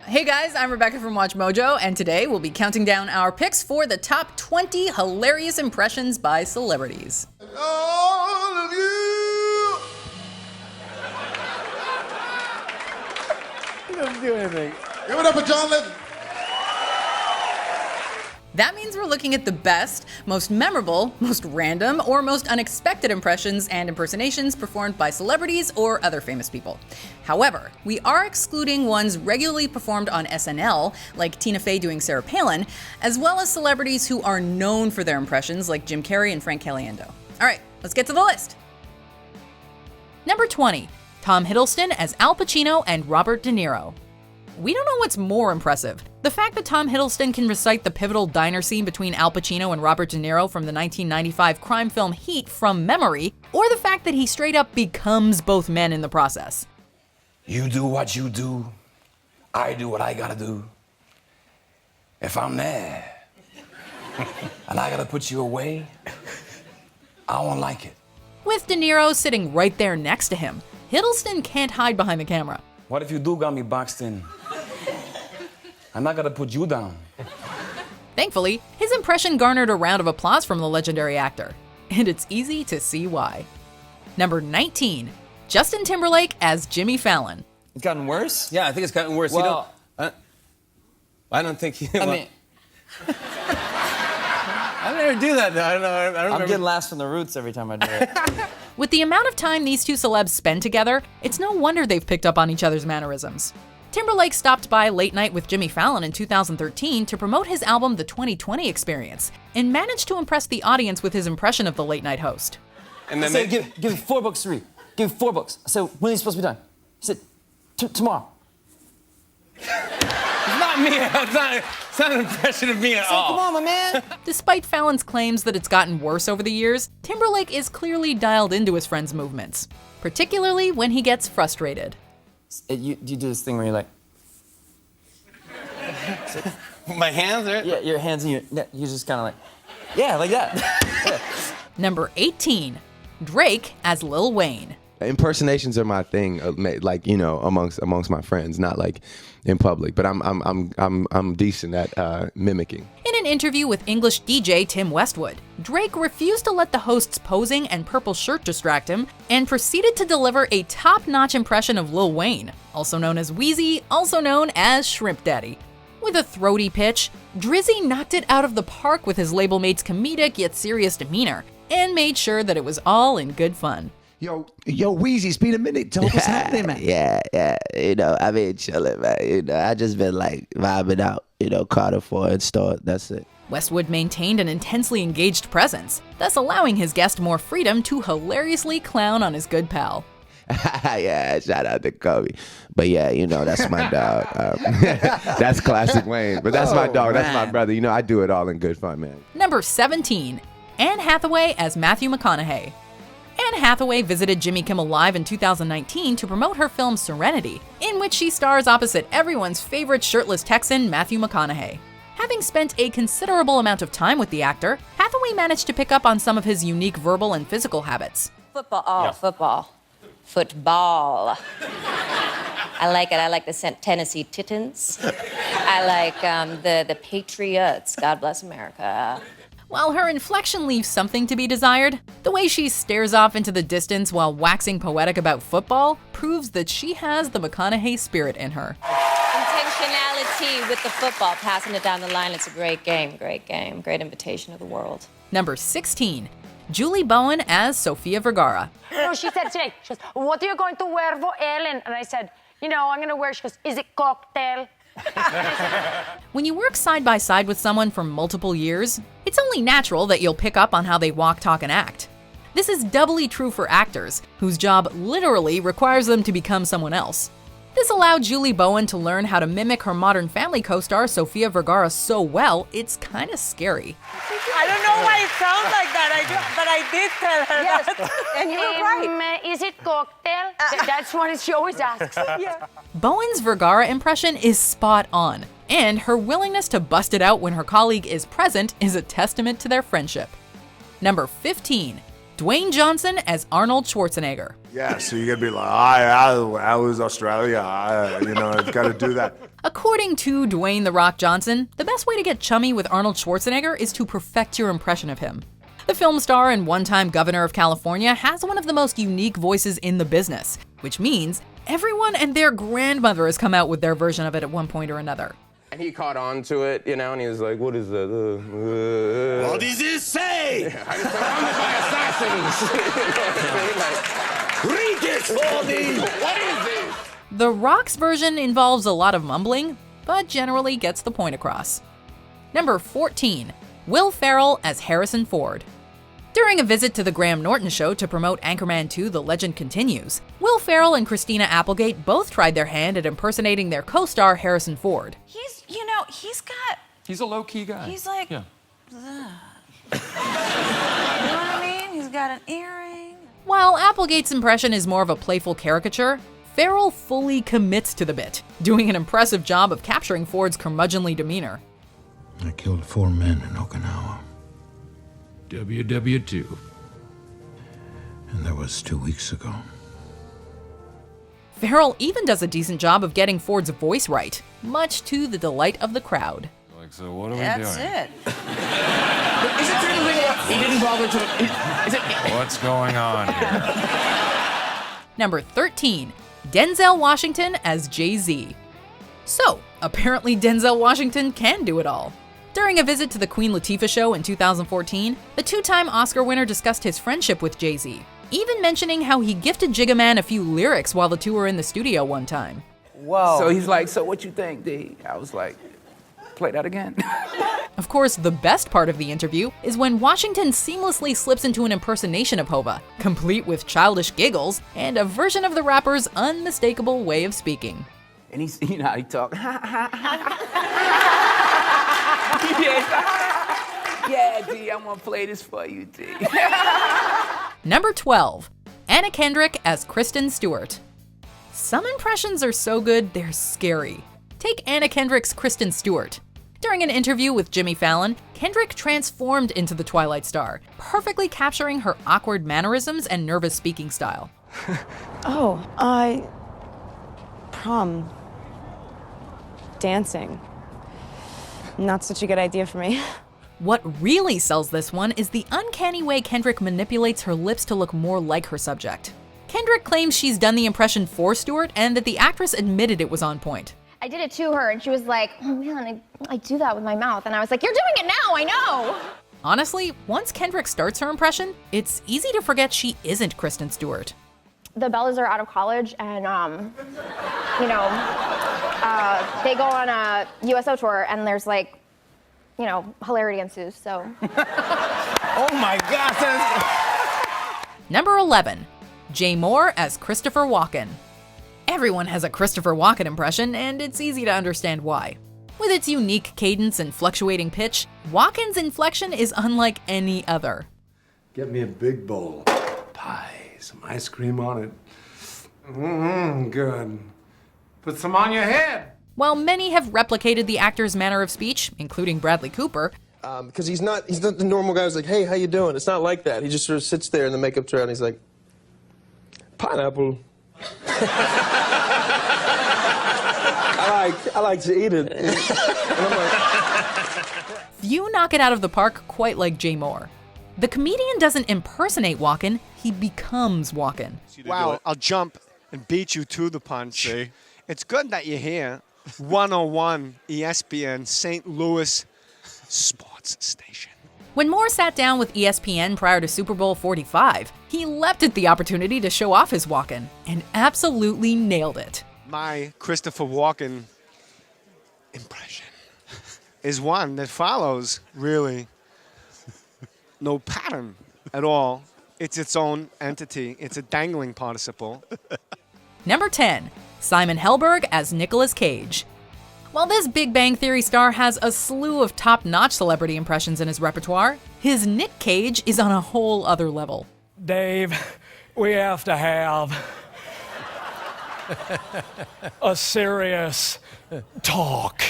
Hey guys, I'm Rebecca from WatchMojo, and today we'll be counting down our picks for the top 20 hilarious impressions by celebrities. All of you. He doesn't do anything. Give it up for John Lennon. That means we're looking at the best, most memorable, most random, or most unexpected impressions and impersonations performed by celebrities or other famous people. However, we are excluding ones regularly performed on SNL, like Tina Fey doing Sarah Palin, as well as celebrities who are known for their impressions, like Jim Carrey and Frank Caliendo. All right, let's get to the list. Number 20, Tom Hiddleston as Al Pacino and Robert De Niro. We don't know what's more impressive. The fact that Tom Hiddleston can recite the pivotal diner scene between Al Pacino and Robert De Niro from the 1995 crime film Heat from memory, or the fact that he straight up becomes both men in the process. You do what you do, I do what I gotta do. If I'm there and I gotta put you away, I won't like it. With De Niro sitting right there next to him, Hiddleston can't hide behind the camera. What if you do got me boxed in? I'm not gonna put you down. Thankfully, his impression garnered a round of applause from the legendary actor, and it's easy to see why. Number 19, Justin Timberlake as Jimmy Fallon. It's gotten worse? Yeah, I think it's gotten worse. Well, I don't think he... I mean, I never do that. I don't know. I don't I'm remember. getting laughs from the Roots every time I do it. With the amount of time these two celebs spend together, it's no wonder they've picked up on each other's mannerisms. Timberlake stopped by Late Night with Jimmy Fallon in 2013 to promote his album The 2020 Experience, and managed to impress the audience with his impression of the late night host. And then I said, give me 4 books to read. Give me 4 books. I said, when are you supposed to be done? He said, tomorrow. It's not me. It's not an impression of me at all. Come on, my man. Despite Fallon's claims that it's gotten worse over the years, Timberlake is clearly dialed into his friend's movements, particularly when he gets frustrated. You do this thing where you're like, My hands are... yeah, your hands in your neck. You're just kind of like, yeah, like that. Yeah. Number 18, Drake as Lil Wayne. Impersonations are my thing, like, you know, amongst my friends, not like in public. But I'm decent at mimicking. In an interview with English DJ Tim Westwood, Drake refused to let the host's posing and purple shirt distract him, and proceeded to deliver a top-notch impression of Lil Wayne, also known as Wheezy, also known as Shrimp Daddy. With a throaty pitch, Drizzy knocked it out of the park with his label mate's comedic yet serious demeanor, and made sure that it was all in good fun. Yo, Weezy, it's been a minute. Tell what's happening, man. Yeah. You know, I been chilling, man. You know, I just been like vibing out, you know, Carter 4 and store. That's it. Westwood maintained an intensely engaged presence, thus allowing his guest more freedom to hilariously clown on his good pal. Yeah, shout out to Kobe. But yeah, you know, that's my dog. That's classic Wayne. But that's my dog. That's my brother. You know, I do it all in good fun, man. Number 17, Anne Hathaway as Matthew McConaughey. Anne Hathaway visited Jimmy Kimmel Live in 2019 to promote her film Serenity, in which she stars opposite everyone's favorite shirtless Texan, Matthew McConaughey. Having spent a considerable amount of time with the actor, Hathaway managed to pick up on some of his unique verbal and physical habits. Football. I like it. I like the Tennessee Titans. I like the Patriots. God bless America. While her inflection leaves something to be desired, the way she stares off into the distance while waxing poetic about football proves that she has the McConaughey spirit in her. Intentionality with the football, passing it down the line. It's a great game, great invitation of the world. Number 16, Julie Bowen as Sofia Vergara. No, she said today, she goes, what are you going to wear for Ellen? And I said, you know, I'm going to wear, she goes, is it cocktail? When you work side by side with someone for multiple years, it's only natural that you'll pick up on how they walk, talk, and act. This is doubly true for actors, whose job literally requires them to become someone else. This allowed Julie Bowen to learn how to mimic her Modern Family co-star Sofia Vergara so well, it's kind of scary. I don't know why it sounds like that, but I did tell her that. And you were right. Is it cocktail? That's what she always asks. Yeah. Bowen's Vergara impression is spot on, and her willingness to bust it out when her colleague is present is a testament to their friendship. Number 15, Dwayne Johnson as Arnold Schwarzenegger. Yeah, so you gotta be like, I was Australia, I've got to do that. According to Dwayne "The Rock" Johnson, the best way to get chummy with Arnold Schwarzenegger is to perfect your impression of him. The film star and one-time governor of California has one of the most unique voices in the business, which means everyone and their grandmother has come out with their version of it at one point or another. And he caught on to it, and he was like, what is that? What does it say? I just surrounded by assassins. Read it for me. What is it? The Rock's version involves a lot of mumbling, but generally gets the point across. Number 14, Will Ferrell as Harrison Ford. During a visit to the Graham Norton show to promote Anchorman 2: The Legend Continues, Will Ferrell and Christina Applegate both tried their hand at impersonating their co-star Harrison Ford. He's a low-key guy. He's like, yeah. You know what I mean? He's got an earring. While Applegate's impression is more of a playful caricature, Ferrell fully commits to the bit, doing an impressive job of capturing Ford's curmudgeonly demeanor. I killed 4 men in Okinawa. WW2. And that was 2 weeks ago. Ferrell even does a decent job of getting Ford's voice right, much to the delight of the crowd. Like, so what are we That's doing? it. Is it true that he didn't bother to... What's going on here? Number 13, Denzel Washington as Jay-Z. So, apparently Denzel Washington can do it all. During a visit to the Queen Latifah show in 2014, the two-time Oscar winner discussed his friendship with Jay-Z, even mentioning how he gifted Jigga Man a few lyrics while the two were in the studio one time. Whoa. So he's like, so what you think, D? I was like, play that again. Of course, the best part of the interview is when Washington seamlessly slips into an impersonation of Hova, complete with childish giggles and a version of the rapper's unmistakable way of speaking. And he's, you know how he talks. Yeah, D, I'm gonna play this for you, D. Number 12, Anna Kendrick as Kristen Stewart. Some impressions are so good, they're scary. Take Anna Kendrick's Kristen Stewart. During an interview with Jimmy Fallon, Kendrick transformed into the Twilight Star, perfectly capturing her awkward mannerisms and nervous speaking style. Prom. Dancing. Not such a good idea for me. What really sells this one is the uncanny way Kendrick manipulates her lips to look more like her subject. Kendrick claims she's done the impression for Stewart and that the actress admitted it was on point. I did it to her, and she was like, oh man, I do that with my mouth. And I was like, you're doing it now, I know. Honestly, once Kendrick starts her impression, it's easy to forget she isn't Kristen Stewart. The Bellas are out of college, and, they go on a USO tour, and there's like, hilarity ensues, so. Oh my gosh. Number 11, Jay Mohr as Christopher Walken. Everyone has a Christopher Walken impression, and it's easy to understand why. With its unique cadence and fluctuating pitch, Walken's inflection is unlike any other. Get me a big bowl. Pie, some ice cream on it. Good. Put some on your head. While many have replicated the actor's manner of speech, including Bradley Cooper, because he's not the normal guy who's like, hey, how you doing? It's not like that. He just sort of sits there in the makeup chair and he's like, pineapple. I like to eat it. And I'm like, few knock it out of the park quite like Jay Mohr. The comedian doesn't impersonate Walken, he becomes Walken. Wow, I'll jump and beat you to the punch. See? It's good that you're here. 101 ESPN St. Louis Sports Station. When Mohr sat down with ESPN prior to Super Bowl 45, he leapt at the opportunity to show off his Walken and absolutely nailed it. My Christopher Walken impression is one that follows really no pattern at all. It's its own entity. It's a dangling participle. Number 10, Simon Helberg as Nicolas Cage. While this Big Bang Theory star has a slew of top-notch celebrity impressions in his repertoire, his Nick Cage is on a whole other level. Dave, we have to have a serious talk.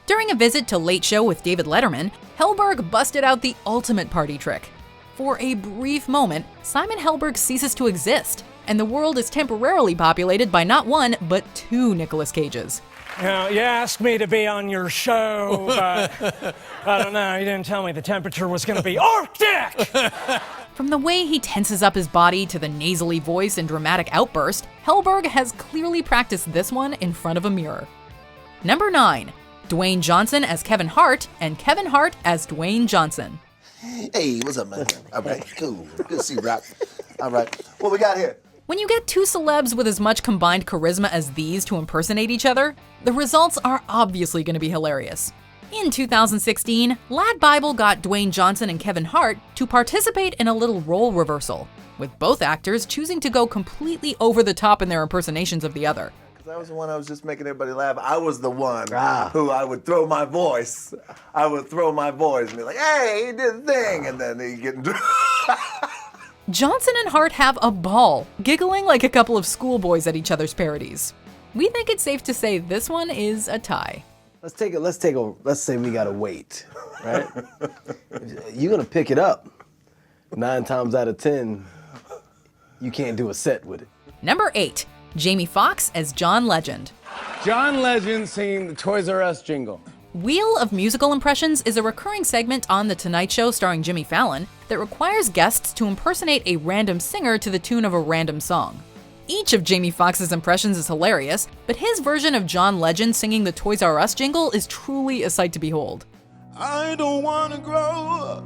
During a visit to Late Show with David Letterman, Helberg busted out the ultimate party trick. For a brief moment, Simon Helberg ceases to exist, and the world is temporarily populated by not one, but two Nicolas Cages. Now, you asked me to be on your show, but I don't know, you didn't tell me the temperature was going to be Arctic! From the way he tenses up his body to the nasally voice and dramatic outburst, Helberg has clearly practiced this one in front of a mirror. Number 9. Dwayne Johnson as Kevin Hart, and Kevin Hart as Dwayne Johnson. Hey, what's up, man? All right, cool. Good to see you, Rock. All right, what we got here? When you get two celebs with as much combined charisma as these to impersonate each other, the results are obviously going to be hilarious. In 2016, Lad Bible got Dwayne Johnson and Kevin Hart to participate in a little role reversal, with both actors choosing to go completely over the top in their impersonations of the other. Because I was the one I was just making everybody laugh. I was the one who I would throw my voice. I would throw my voice and be like, hey, he did the thing, and then he'd get into Johnson and Hart have a ball, giggling like a couple of schoolboys at each other's parodies. We think it's safe to say this one is a tie. Let's say we gotta wait, right? You're gonna pick it up. 9 times out of 10, you can't do a set with it. Number 8, Jamie Foxx as John Legend. John Legend singing the Toys R Us jingle. Wheel of Musical Impressions is a recurring segment on The Tonight Show starring Jimmy Fallon that requires guests to impersonate a random singer to the tune of a random song. Each of Jamie Foxx's impressions is hilarious, but his version of John Legend singing the Toys R Us jingle is truly a sight to behold. I don't want to grow up.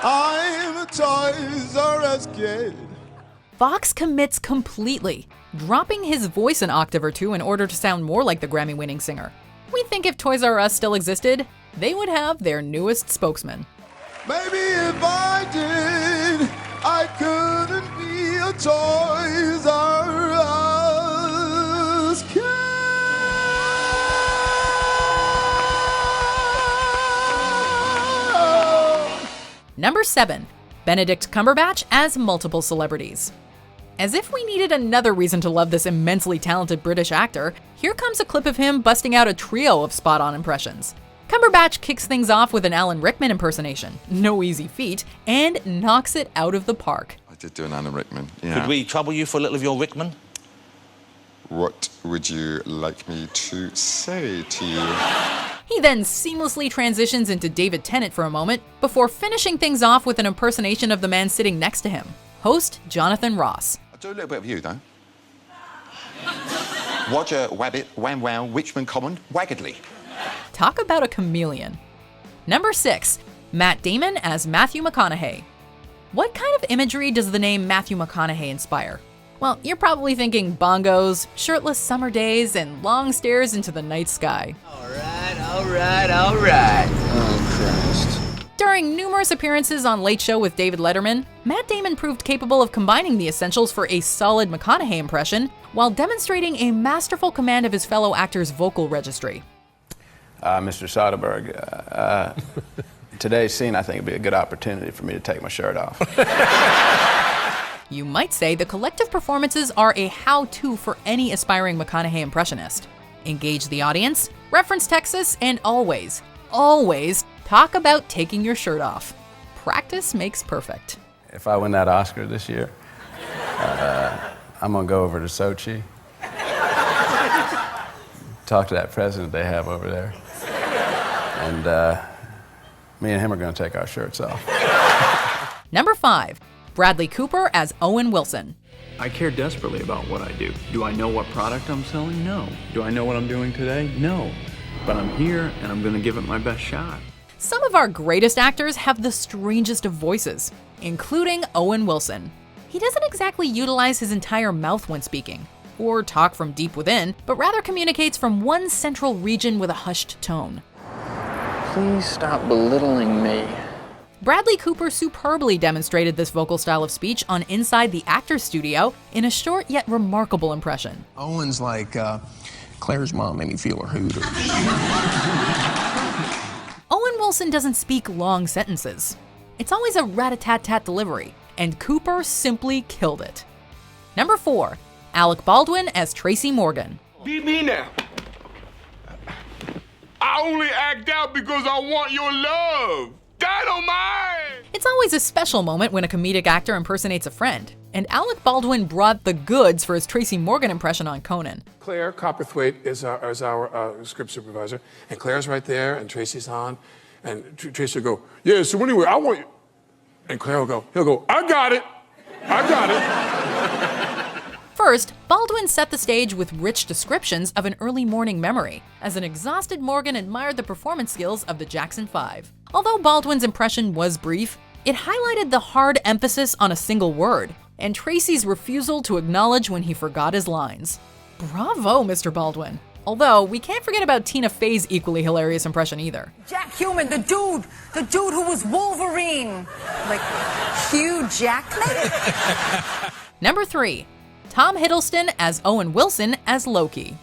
I'm a Toys R Us kid. Foxx commits completely, dropping his voice an octave or two in order to sound more like the Grammy-winning singer. We think if Toys R Us still existed, they would have their newest spokesman. Maybe if I did, I couldn't be a Toys R Us kid. Number 7, Benedict Cumberbatch as multiple celebrities. As if we needed another reason to love this immensely talented British actor, here comes a clip of him busting out a trio of spot-on impressions. Cumberbatch kicks things off with an Alan Rickman impersonation, no easy feat, and knocks it out of the park. I did do an Alan Rickman, yeah. Could we trouble you for a little of your Rickman? What would you like me to say to you? He then seamlessly transitions into David Tennant for a moment, before finishing things off with an impersonation of the man sitting next to him, host Jonathan Ross. I'll do a little bit of you, though. Roger Wabbit, Wham Wow, Richmond Common, Waggadly. Talk about a chameleon. Number 6, Matt Damon as Matthew McConaughey. What kind of imagery does the name Matthew McConaughey inspire? Well, you're probably thinking bongos, shirtless summer days, and long stares into the night sky. All right. Oh, Christ. During numerous appearances on Late Show with David Letterman, Matt Damon proved capable of combining the essentials for a solid McConaughey impression while demonstrating a masterful command of his fellow actors' vocal registry. Mr. Soderbergh, today's scene I think would be a good opportunity for me to take my shirt off. You might say the collective performances are a how-to for any aspiring McConaughey impressionist. Engage the audience, reference Texas, and always talk about taking your shirt off. Practice makes perfect. If I win that Oscar this year, I'm gonna go over to Sochi, talk to that president they have over there, and me and him are gonna take our shirts off. Number 5, Bradley Cooper as Owen Wilson. I care desperately about what I do. Do I know what product I'm selling? No. Do I know what I'm doing today? No. But I'm here, and I'm gonna give it my best shot. Some of our greatest actors have the strangest of voices, including Owen Wilson. He doesn't exactly utilize his entire mouth when speaking, or talk from deep within, but rather communicates from one central region with a hushed tone. Please stop belittling me. Bradley Cooper superbly demonstrated this vocal style of speech on Inside the Actors Studio in a short yet remarkable impression. Owen's like, Claire's mom made me feel her hooters. Owen Wilson doesn't speak long sentences. It's always a rat-a-tat-tat delivery, and Cooper simply killed it. Number 4, Alec Baldwin as Tracy Morgan. Beat me now. I only act out because I want your love. Dynamite! It's always a special moment when a comedic actor impersonates a friend. And Alec Baldwin brought the goods for his Tracy Morgan impression on Conan. Claire Copperthwaite is our script supervisor, and Claire's right there, and Tracy's on, and Tracy will go, yeah, so anyway, I want you, and Claire will go, I got it. First, Baldwin set the stage with rich descriptions of an early morning memory, as an exhausted Morgan admired the performance skills of the Jackson 5. Although Baldwin's impression was brief, it highlighted the hard emphasis on a single word, and Tracy's refusal to acknowledge when he forgot his lines. Bravo, Mr. Baldwin. Although, we can't forget about Tina Fey's equally hilarious impression either. Jack Human, the dude who was Wolverine. Like, Hugh Jackman? Number 3. Tom Hiddleston as Owen Wilson as Loki.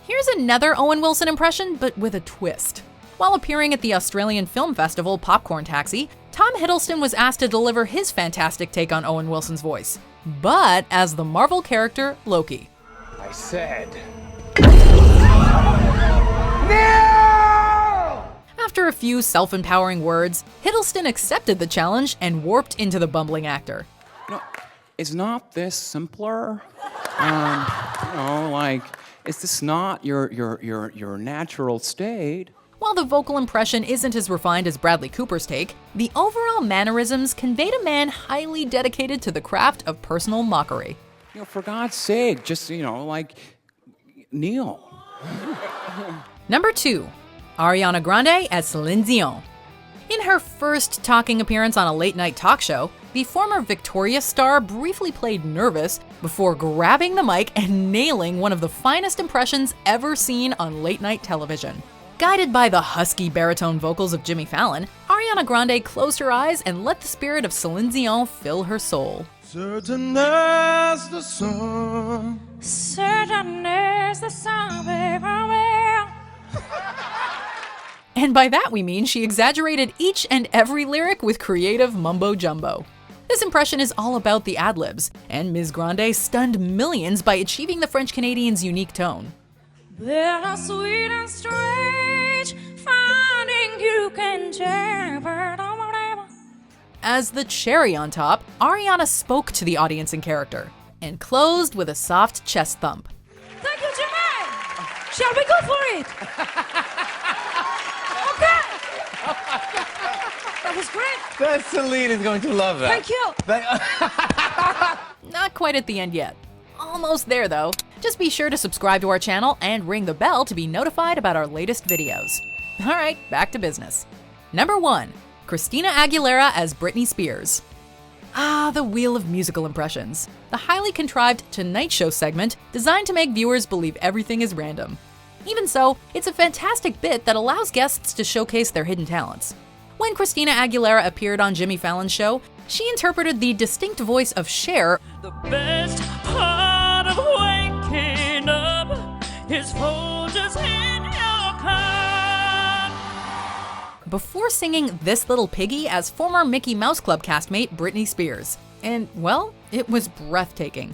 Here's another Owen Wilson impression, but with a twist. While appearing at the Australian Film Festival Popcorn Taxi, Tom Hiddleston was asked to deliver his fantastic take on Owen Wilson's voice, but as the Marvel character Loki. I said... After a few self-empowering words, Hiddleston accepted the challenge and warped into the bumbling actor. No, is not this simpler? Is this not your natural state? While the vocal impression isn't as refined as Bradley Cooper's take, the overall mannerisms conveyed a man highly dedicated to the craft of personal mockery. For God's sake, just, kneel. Number 2. Ariana Grande as Celine Dion. In her first talking appearance on a late-night talk show, the former Victorious star briefly played nervous before grabbing the mic and nailing one of the finest impressions ever seen on late-night television. Guided by the husky baritone vocals of Jimmy Fallon, Ariana Grande closed her eyes and let the spirit of Celine Dion fill her soul. Certain as the sun. Certain as the sun, baby. And by that we mean she exaggerated each and every lyric with creative mumbo-jumbo. This impression is all about the ad-libs, and Ms. Grande stunned millions by achieving the French-Canadian's unique tone. Bitter, sweet and strange, finding you can change. As the cherry on top, Ariana spoke to the audience in character, and closed with a soft chest thump. Thank you, Jimmy! Shall we go for it? That was great. That Celine is going to love that. Thank you. Not quite at the end yet. Almost there though. Just be sure to subscribe to our channel and ring the bell to be notified about our latest videos. Alright, back to business. Number 1. Christina Aguilera as Britney Spears. Ah, the wheel of musical impressions. The highly contrived Tonight Show segment designed to make viewers believe everything is random. Even so, it's a fantastic bit that allows guests to showcase their hidden talents. When Christina Aguilera appeared on Jimmy Fallon's show, she interpreted the distinct voice of Cher. The best part of waking up is Folgers in your cup. Before singing This Little Piggy as former Mickey Mouse Club castmate Britney Spears. And, well, it was breathtaking.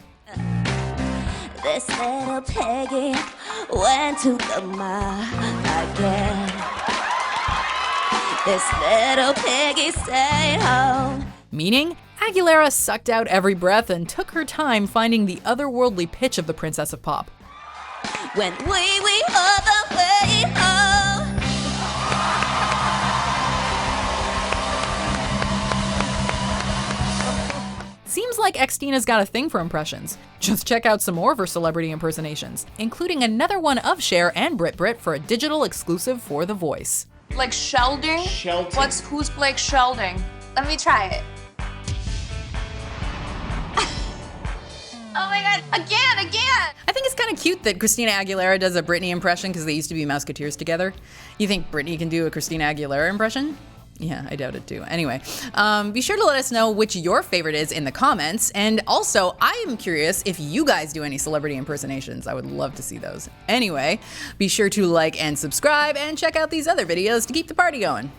This little piggy went to the market. This little piggy stayed home. Meaning, Aguilera sucked out every breath and took her time finding the otherworldly pitch of the Princess of Pop. When we all the way home. Seems like Xtina's got a thing for impressions. Just check out some more of her celebrity impersonations, including another one of Cher and Brit for a digital exclusive for The Voice. Like Sheldon? Shelton. Who's Blake Sheldon? Let me try it. Oh my god, again! I think it's kind of cute that Christina Aguilera does a Britney impression because they used to be Mouseketeers together. You think Britney can do a Christina Aguilera impression? Yeah, I doubt it too. Anyway, be sure to let us know which your favorite is in the comments. And also, I am curious if you guys do any celebrity impersonations. I would love to see those. Anyway, be sure to like and subscribe and check out these other videos to keep the party going.